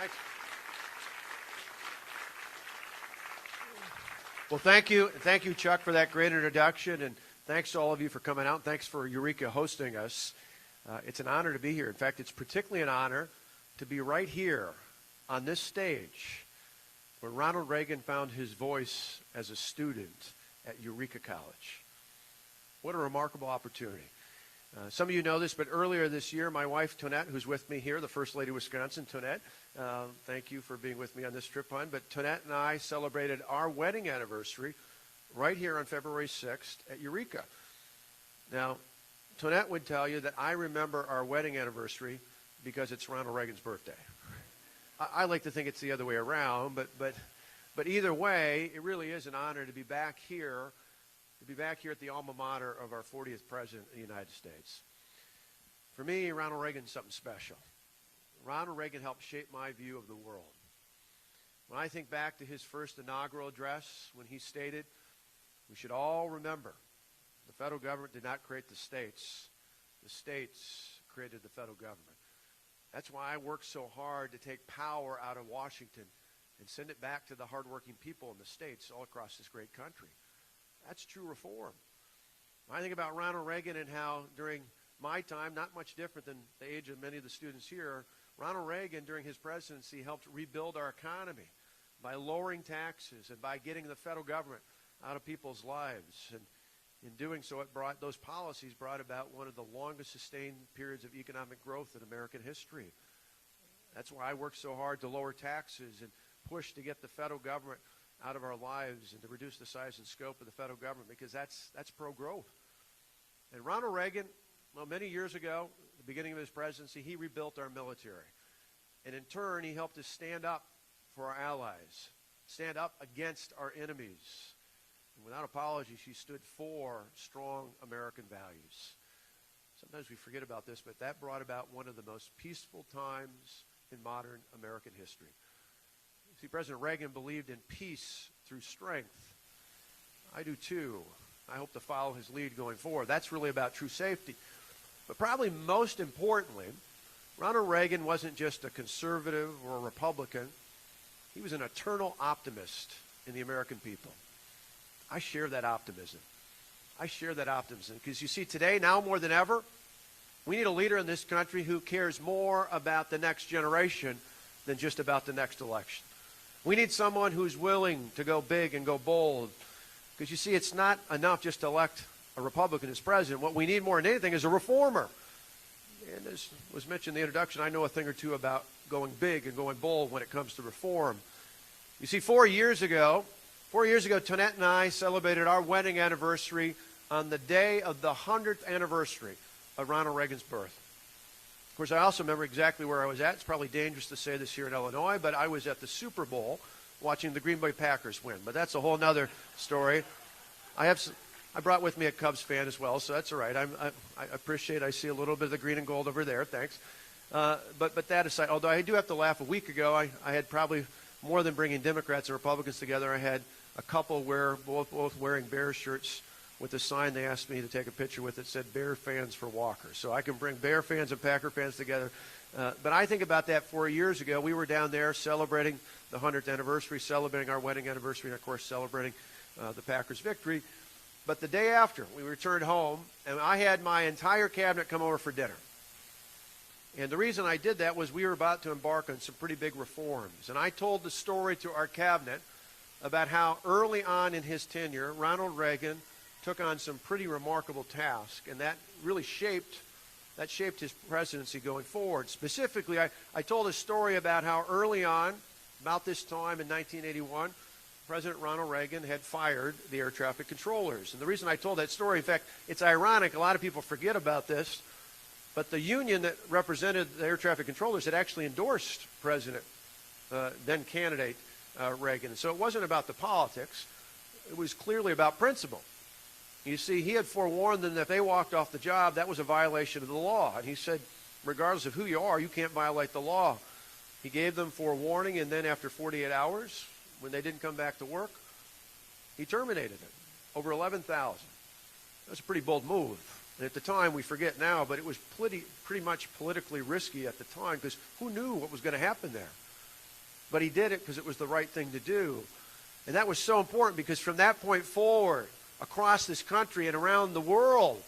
Thanks. Well, thank you. Thank you, Chuck, for that great introduction. And thanks to all of you for coming out. Thanks for Eureka hosting us. It's an honor to be here. In fact, it's particularly an honor to be right here on this stage where Ronald Reagan found his voice as a student at Eureka College. What a remarkable opportunity. Some of you know this, but earlier this year, my wife, Tonette, who's with me here, the First Lady of Wisconsin, Tonette, thank you for being with me on this trip, hon. But Tonette and I celebrated our wedding anniversary right here on February 6th at Eureka. Now, Tonette would tell you that I remember our wedding anniversary because it's Ronald Reagan's birthday. I like to think it's the other way around, but either way, it really is an honor to be back here at the alma mater of our 40th president of the United States. For me, Ronald Reagan's something special. Ronald Reagan helped shape my view of the world. When I think back to his first inaugural address, when he stated, we should all remember the federal government did not create the states created the federal government. That's why I work so hard to take power out of Washington and send it back to the hardworking people in the states all across this great country. That's true reform. When I think about Ronald Reagan and how during my time, not much different than the age of many of the students here, Ronald Reagan during his presidency helped rebuild our economy by lowering taxes and by getting the federal government out of people's lives. And in doing so, those policies brought about one of the longest sustained periods of economic growth in American history. That's why I work so hard to lower taxes and push to get the federal government out of our lives and to reduce the size and scope of the federal government, because that's pro-growth. And Ronald Reagan, well, many years ago, at the beginning of his presidency, he rebuilt our military. And in turn, he helped us stand up for our allies, stand up against our enemies. And without apology, she stood for strong American values. Sometimes we forget about this, but that brought about one of the most peaceful times in modern American history. See, President Reagan believed in peace through strength. I do too. I hope to follow his lead going forward. That's really about true safety. But probably most importantly, Ronald Reagan wasn't just a conservative or a Republican. He was an eternal optimist in the American people. I share that optimism. Because you see, today, now more than ever, we need a leader in this country who cares more about the next generation than just about the next election. We need someone who's willing to go big and go bold. Because you see, it's not enough just to elect a Republican as president. What we need more than anything is a reformer. And as was mentioned in the introduction, I know a thing or two about going big and going bold when it comes to reform. You see, 4 years ago, Tonette and I celebrated our wedding anniversary on the day of the 100th anniversary of Ronald Reagan's birth. Of course, I also remember exactly where I was at. It's probably dangerous to say this here in Illinois, but I was at the Super Bowl watching the Green Bay Packers win. But that's a whole other story. I brought with me a Cubs fan as well, so that's all right. I appreciate I see a little bit of the green and gold over there. Thanks. But that aside, although I do have to laugh, a week ago I had probably more than bringing Democrats and Republicans together. I had a couple both wearing Bear shirts with a sign they asked me to take a picture with that said Bear fans for Walker. So I can bring Bear fans and Packer fans together. But I think about that 4 years ago. We were down there celebrating the 100th anniversary, celebrating our wedding anniversary, and, of course, celebrating the Packers' victory. But the day after, we returned home, and I had my entire cabinet come over for dinner. And the reason I did that was we were about to embark on some pretty big reforms. And I told the story to our cabinet about how early on in his tenure, Ronald Reagan took on some pretty remarkable tasks, and that really shaped his presidency going forward. Specifically, I told a story about how early on, about this time in 1981, President Ronald Reagan had fired the air traffic controllers. And the reason I told that story, in fact, it's ironic, a lot of people forget about this, but the union that represented the air traffic controllers had actually endorsed then candidate Reagan. And so it wasn't about the politics. It was clearly about principle. You see, he had forewarned them that if they walked off the job, that was a violation of the law. And he said, regardless of who you are, you can't violate the law. He gave them forewarning, and then after 48 hours, when they didn't come back to work, he terminated them. Over 11,000. That's a pretty bold move. And at the time, we forget now, but it was pretty much politically risky at the time, because who knew what was going to happen there? But he did it because it was the right thing to do. And that was so important because from that point forward, across this country and around the world,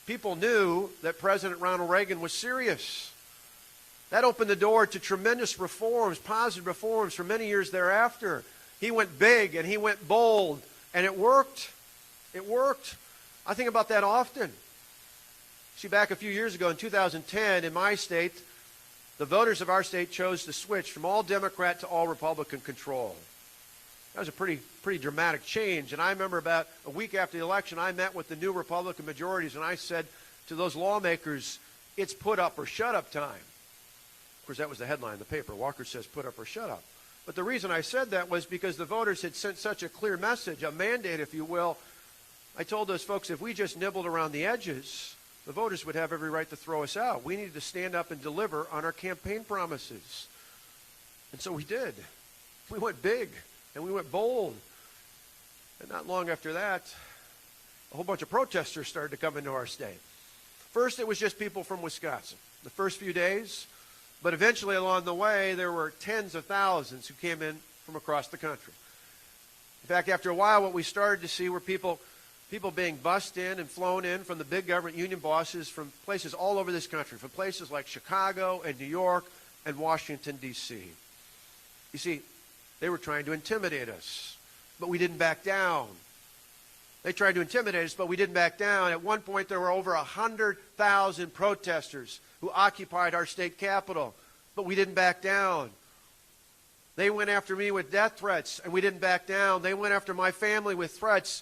people knew that President Ronald Reagan was serious. That opened the door to tremendous reforms, positive reforms for many years thereafter. He went big and he went bold, and it worked. It worked. I think about that often. See, back a few years ago in 2010 in my state, the voters of our state chose to switch from all Democrat to all Republican control. That was a pretty dramatic change. And I remember about a week after the election, I met with the new Republican majorities, and I said to those lawmakers, it's put up or shut up time. Of course, that was the headline in the paper. Walker says put up or shut up. But the reason I said that was because the voters had sent such a clear message, a mandate, if you will. I told those folks if we just nibbled around the edges, the voters would have every right to throw us out. We needed to stand up and deliver on our campaign promises. And so we did. We went big and we went bold. And not long after that, a whole bunch of protesters started to come into our state. First, it was just people from Wisconsin. The first few days. But eventually along the way, there were tens of thousands who came in from across the country. In fact, after a while, what we started to see were people being bussed in and flown in from the big government union bosses from places all over this country, from places like Chicago and New York and Washington, D.C. You see, they were trying to intimidate us, but we didn't back down. They tried to intimidate us, but we didn't back down. At one point, there were over 100,000 protesters who occupied our state capitol, but we didn't back down. They went after me with death threats, and we didn't back down. They went after my family with threats,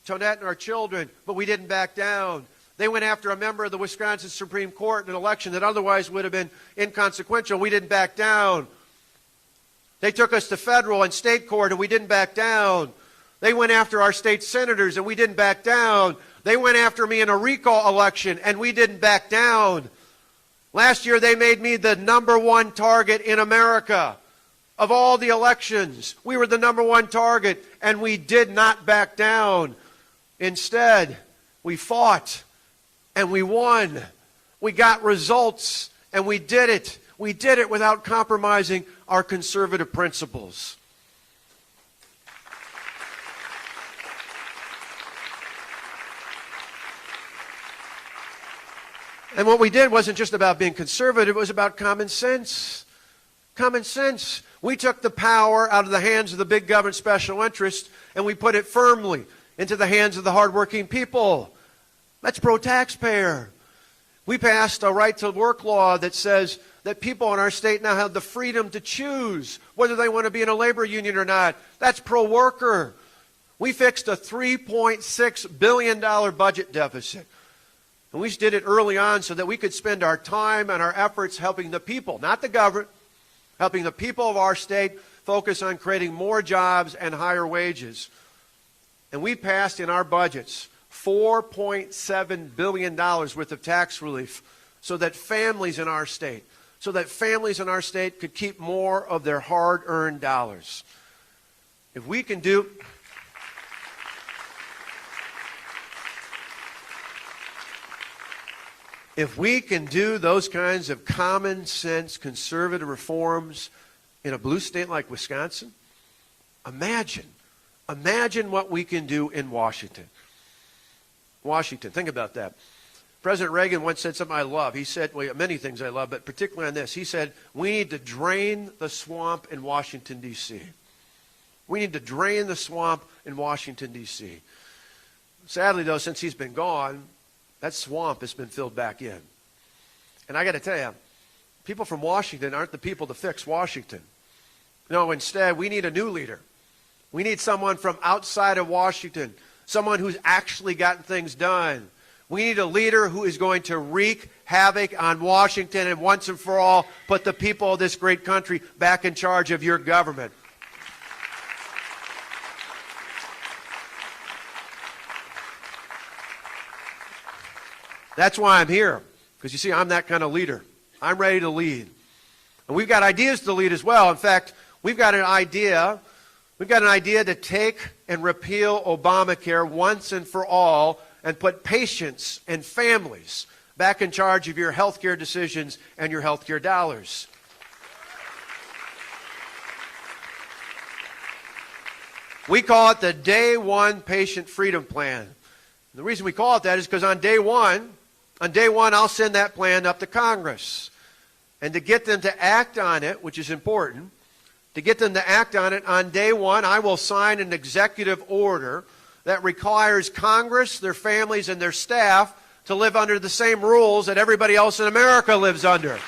Tonette and our children, but we didn't back down. They went after a member of the Wisconsin Supreme Court in an election that otherwise would have been inconsequential. We didn't back down. They took us to federal and state court, and we didn't back down. They went after our state senators, and we didn't back down. They went after me in a recall election, and we didn't back down. Last year, they made me the #1 target in America. Of all the elections, we were the #1 target, and we did not back down. Instead, we fought, and we won. We got results, and we did it. We did it without compromising our conservative principles. And what we did wasn't just about being conservative, it was about common sense. Common sense. We took the power out of the hands of the big government special interest and we put it firmly into the hands of the hardworking people. That's pro-taxpayer. We passed a right-to-work law that says that people in our state now have the freedom to choose whether they want to be in a labor union or not. That's pro-worker. We fixed a $3.6 billion budget deficit. And we did it early on so that we could spend our time and our efforts helping the people, not the government, helping the people of our state focus on creating more jobs and higher wages. And we passed in our budgets $4.7 billion worth of tax relief so that families in our state could keep more of their hard-earned dollars. If we can do those kinds of common sense conservative reforms in a blue state like Wisconsin, imagine what we can do in Washington. Washington, think about that. President Reagan once said something I love. He said, well, many things I love, but particularly on this. He said, we need to drain the swamp in Washington, D.C. We need to drain the swamp in Washington, D.C. Sadly, though, since he's been gone, that swamp has been filled back in. And I got to tell you, people from Washington aren't the people to fix Washington. No, instead, we need a new leader. We need someone from outside of Washington, someone who's actually gotten things done. We need a leader who is going to wreak havoc on Washington and once and for all put the people of this great country back in charge of your government. That's why I'm here, because you see, I'm that kind of leader. I'm ready to lead. And we've got ideas to lead as well. In fact, we've got an idea to take and repeal Obamacare once and for all and put patients and families back in charge of your health care decisions and your health care dollars. We call it the Day One Patient Freedom Plan. The reason we call it that is because on day one, I'll send that plan up to Congress. And to get them to act on it, which is important, to get them to act on it on day one, I will sign an executive order that requires Congress, their families, and their staff to live under the same rules that everybody else in America lives under.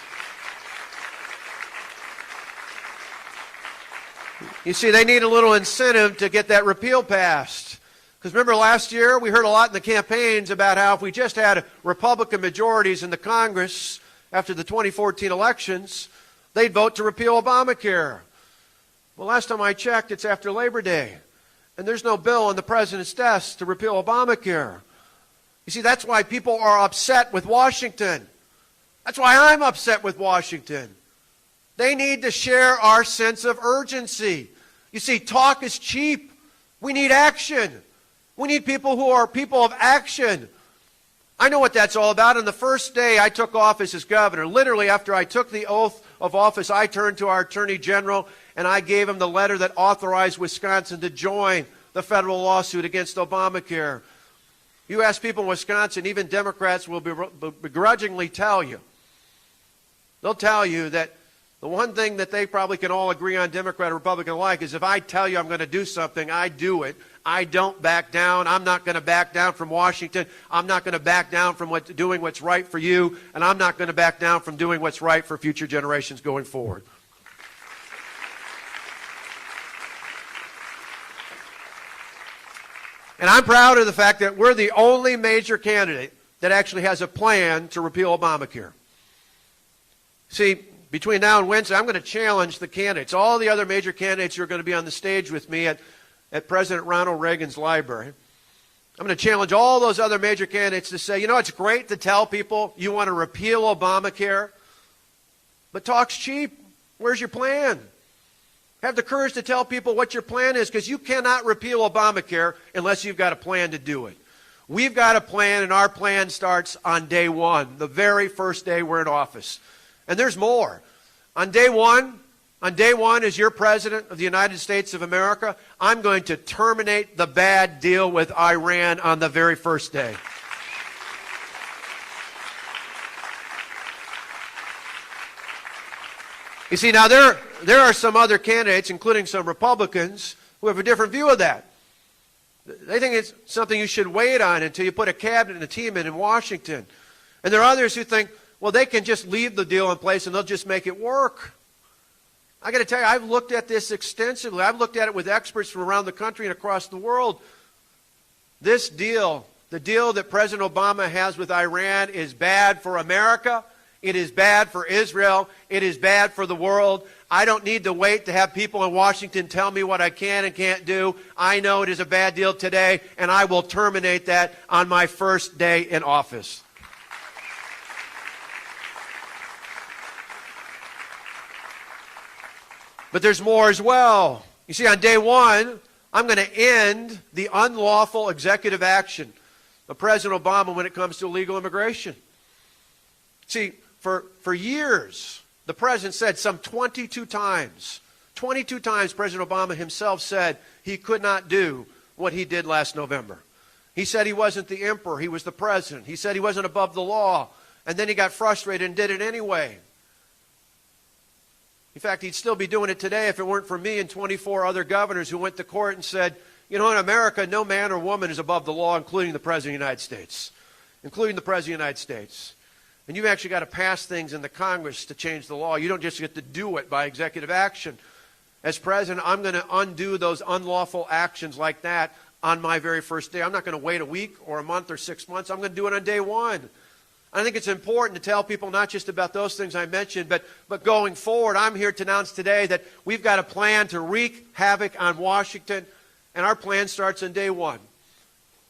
You see, they need a little incentive to get that repeal passed. Because remember last year, we heard a lot in the campaigns about how if we just had Republican majorities in the Congress after the 2014 elections, they'd vote to repeal Obamacare. Well, last time I checked, it's after Labor Day. And there's no bill on the president's desk to repeal Obamacare. You see, that's why people are upset with Washington. That's why I'm upset with Washington. They need to share our sense of urgency. You see, talk is cheap. We need action. We need people who are people of action. I know what that's all about. On the first day I took office as governor, literally after I took the oath of office, I turned to our Attorney General and I gave him the letter that authorized Wisconsin to join the federal lawsuit against Obamacare. You ask people in Wisconsin, even Democrats will begrudgingly tell you. They'll tell you that the one thing that they probably can all agree on, Democrat or Republican alike, is if I tell you I'm going to do something, I do it. I don't back down. I'm not going to back down from Washington. I'm not going to back down from doing what's right for you, and I'm not going to back down from doing what's right for future generations going forward. And I'm proud of the fact that we're the only major candidate that actually has a plan to repeal Obamacare. See, between now and Wednesday, I'm going to challenge the candidates, all the other major candidates who are going to be on the stage with me at President Ronald Reagan's library. I'm going to challenge all those other major candidates to say, you know, it's great to tell people you want to repeal Obamacare, but talk's cheap. Where's your plan? Have the courage to tell people what your plan is, because you cannot repeal Obamacare unless you've got a plan to do it. We've got a plan, and our plan starts on day one, the very first day we're in office. And there's more. On day one, as your President of the United States of America, I'm going to terminate the bad deal with Iran on the very first day. You see, now there are some other candidates, including some Republicans, who have a different view of that. They think it's something you should wait on until you put a cabinet and a team in Washington. And there are others who think, well, they can just leave the deal in place and they'll just make it work. I got to tell you, I've looked at this extensively. I've looked at it with experts from around the country and across the world. This deal, the deal that President Obama has with Iran, is bad for America. It is bad for Israel. It is bad for the world. I don't need to wait to have people in Washington tell me what I can and can't do. I know it is a bad deal today, and I will terminate that on my first day in office. But there's more as well. You see, on day one, I'm going to end the unlawful executive action of President Obama when it comes to illegal immigration. See, for years, the president said some 22 times President Obama himself said he could not do what he did last November. He said he wasn't the emperor, he was the president. He said he wasn't above the law, and then he got frustrated and did it anyway. In fact, he'd still be doing it today if it weren't for me and 24 other governors who went to court and said, you know, in America, no man or woman is above the law, including the President of the United States. Including the President of the United States. And you've actually got to pass things in the Congress to change the law. You don't just get to do it by executive action. As president, I'm going to undo those unlawful actions like that on my very first day. I'm not going to wait a week or a month or 6 months. I'm going to do it on day one. I think it's important to tell people not just about those things I mentioned, but going forward, I'm here to announce today that we've got a plan to wreak havoc on Washington, and our plan starts on day one.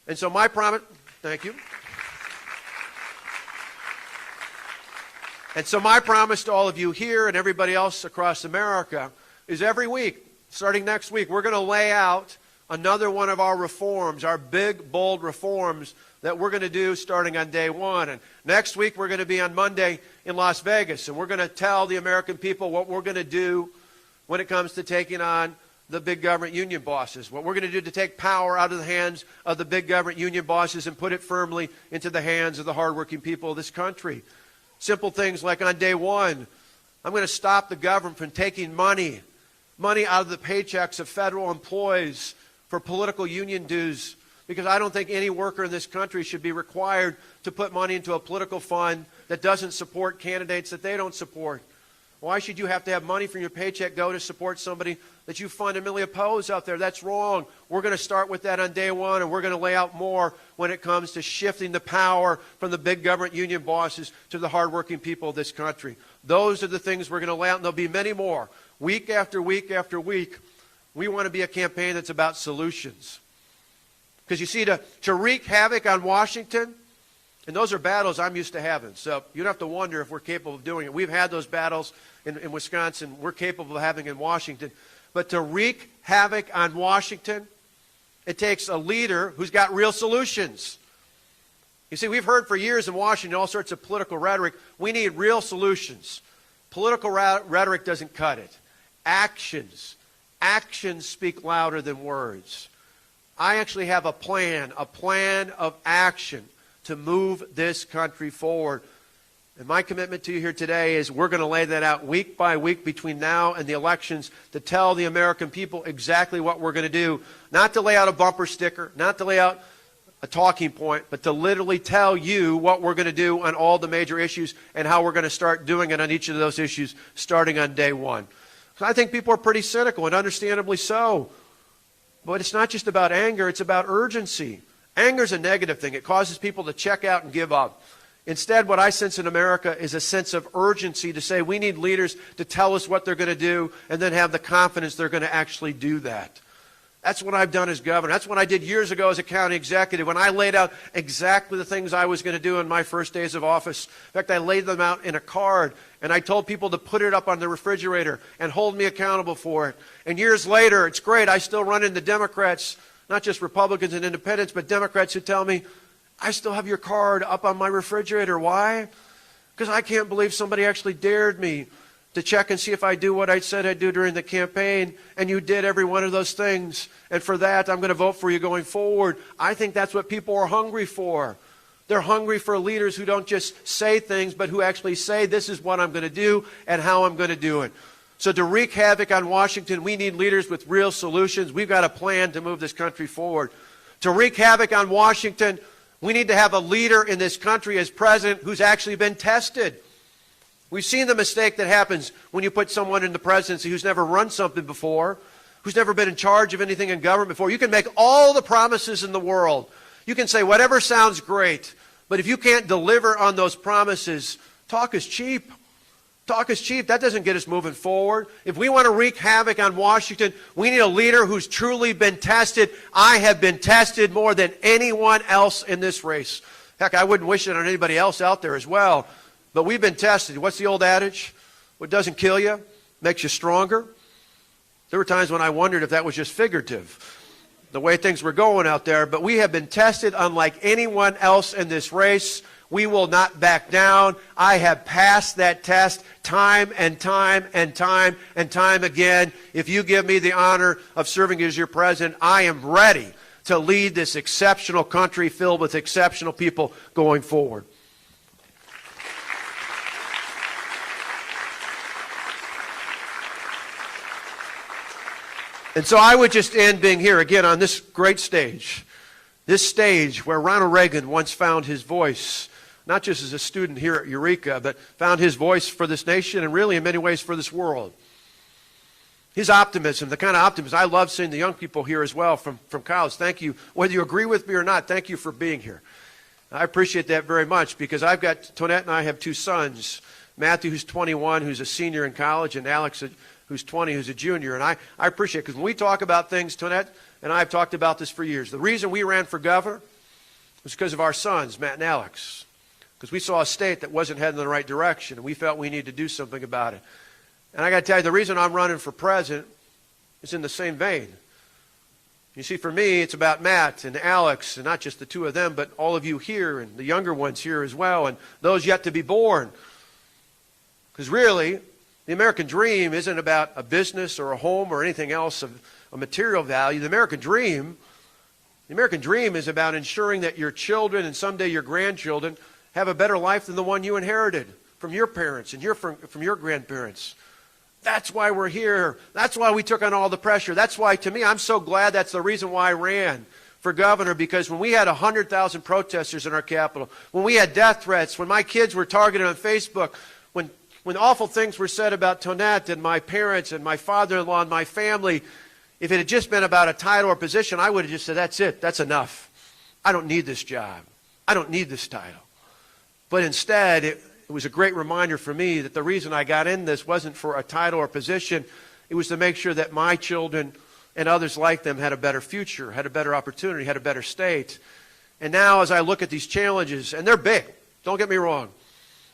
And so my promise, thank you. And so my promise to all of you here and everybody else across America is every week, starting next week, we're going to lay out another one of our reforms, our big, bold reforms that we're going to do starting on day one. And next week, we're going to be on Monday in Las Vegas, and we're going to tell the American people what we're going to do when it comes to taking on the big government union bosses. What we're going to do to take power out of the hands of the big government union bosses and put it firmly into the hands of the hardworking people of this country. Simple things like on day one, I'm going to stop the government from taking money out of the paychecks of federal employees for political union dues, because I don't think any worker in this country should be required to put money into a political fund that doesn't support candidates that they don't support. Why should you have to have money from your paycheck go to support somebody that you fundamentally oppose out there? That's wrong. We're going to start with that on day one, and we're going to lay out more when it comes to shifting the power from the big government union bosses to the hardworking people of this country. Those are the things we're going to lay out, and there'll be many more. Week after week after week, we want to be a campaign that's about solutions. Because you see, to wreak havoc on Washington, and those are battles I'm used to having. So you don't have to wonder if we're capable of doing it. We've had those battles in Wisconsin. We're capable of having in Washington. But to wreak havoc on Washington, it takes a leader who's got real solutions. You see, we've heard for years in Washington all sorts of political rhetoric. We need real solutions. Political rhetoric doesn't cut it. Actions speak louder than words. I actually have a plan of action to move this country forward. And my commitment to you here today is we're going to lay that out week by week between now and the elections to tell the American people exactly what we're going to do. Not to lay out a bumper sticker, not to lay out a talking point, but to literally tell you what we're going to do on all the major issues and how we're going to start doing it on each of those issues starting on day one. So I think people are pretty cynical, and understandably so. But it's not just about anger, it's about urgency. Anger is a negative thing. It causes people to check out and give up. Instead, what I sense in America is a sense of urgency to say we need leaders to tell us what they're going to do and then have the confidence they're going to actually do that. That's what I've done as governor. That's what I did years ago as a county executive when I laid out exactly the things I was going to do in my first days of office. In fact, I laid them out in a card, and I told people to put it up on the refrigerator and hold me accountable for it. And years later, it's great, I still run into Democrats, not just Republicans and independents, but Democrats who tell me, I still have your card up on my refrigerator. Why? Because I can't believe somebody actually dared me to check and see if I do what I said I'd do during the campaign, and you did every one of those things. And for that, I'm going to vote for you going forward. I think that's what people are hungry for. They're hungry for leaders who don't just say things, but who actually say, this is what I'm going to do and how I'm going to do it. So to wreak havoc on Washington, we need leaders with real solutions. We've got a plan to move this country forward. To wreak havoc on Washington, we need to have a leader in this country as president who's actually been tested. We've seen the mistake that happens when you put someone in the presidency who's never run something before, who's never been in charge of anything in government before. You can make all the promises in the world. You can say whatever sounds great, but if you can't deliver on those promises, talk is cheap. Talk is cheap. That doesn't get us moving forward. If we want to wreak havoc on Washington, we need a leader who's truly been tested. I have been tested more than anyone else in this race. Heck, I wouldn't wish it on anybody else out there as well. But we've been tested. What's the old adage? What doesn't kill you makes you stronger. There were times when I wondered if that was just figurative, the way things were going out there. But we have been tested unlike anyone else in this race. We will not back down. I have passed that test time and time and time and time again. If you give me the honor of serving as your president, I am ready to lead this exceptional country filled with exceptional people going forward. And so I would just end being here again on this great stage, this stage where Ronald Reagan once found his voice, not just as a student here at Eureka, but found his voice for this nation and really in many ways for this world. His optimism, the kind of optimism, I love seeing the young people here as well from college. Thank you. Whether you agree with me or not, thank you for being here. I appreciate that very much because I've got, Tonette and I have two sons, Matthew, who's 21, who's a senior in college, and Alex, who's 20, who's a junior. And I appreciate it because when we talk about things, Tonette and I have talked about this for years. The reason we ran for governor was because of our sons, Matt and Alex, because we saw a state that wasn't heading in the right direction, and we felt we needed to do something about it. And I got to tell you, the reason I'm running for president is in the same vein. You see, for me, it's about Matt and Alex, and not just the two of them, but all of you here and the younger ones here as well, and those yet to be born. Because really, The American dream isn't about a business or a home or anything else of a material value. The American dream is about ensuring that your children and someday your grandchildren have a better life than the one you inherited from your parents and from your grandparents. That's why we're here. That's why we took on all the pressure. That's why, to me, I'm so glad that's the reason why I ran for governor, because when we had 100,000 protesters in our capital, when we had death threats, when my kids were targeted on Facebook, when awful things were said about Tonette and my parents and my father-in-law and my family, if it had just been about a title or position, I would have just said, that's it, that's enough. I don't need this job. I don't need this title. But instead, it was a great reminder for me that the reason I got in this wasn't for a title or position. It was to make sure that my children and others like them had a better future, had a better opportunity, had a better state. And now as I look at these challenges, and they're big, don't get me wrong.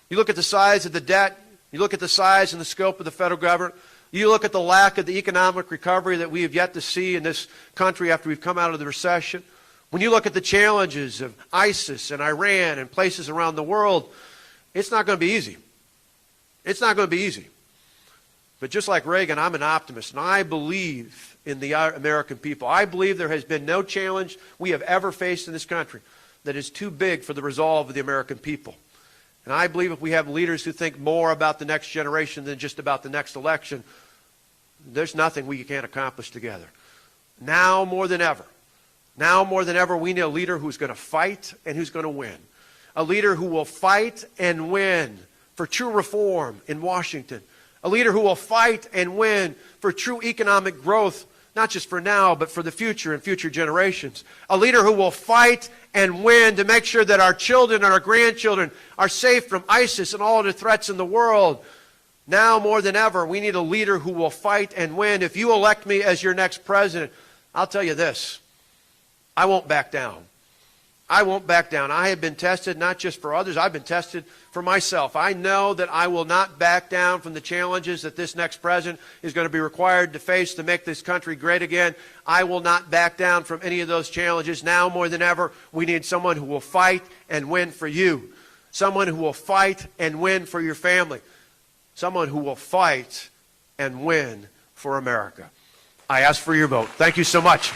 You look at the size of the debt, you look at the size and the scope of the federal government, you look at the lack of the economic recovery that we have yet to see in this country after we've come out of the recession. When you look at the challenges of ISIS and Iran and places around the world, it's not going to be easy. It's not going to be easy. But just like Reagan, I'm an optimist, and I believe in the American people. I believe there has been no challenge we have ever faced in this country that is too big for the resolve of the American people. And I believe if we have leaders who think more about the next generation than just about the next election, there's nothing we can't accomplish together. Now more than ever, we need a leader who's going to fight and who's going to win. A leader who will fight and win for true reform in Washington. A leader who will fight and win for true economic growth, not just for now, but for the future and future generations. A leader who will fight and win to make sure that our children and our grandchildren are safe from ISIS and all the threats in the world. Now more than ever, we need a leader who will fight and win. If you elect me as your next president, I'll tell you this, I won't back down. I won't back down. I have been tested not just for others, I've been tested for myself. I know that I will not back down from the challenges that this next president is going to be required to face to make this country great again. I will not back down from any of those challenges. Now more than ever, we need someone who will fight and win for you. Someone who will fight and win for your family. Someone who will fight and win for America. I ask for your vote. Thank you so much.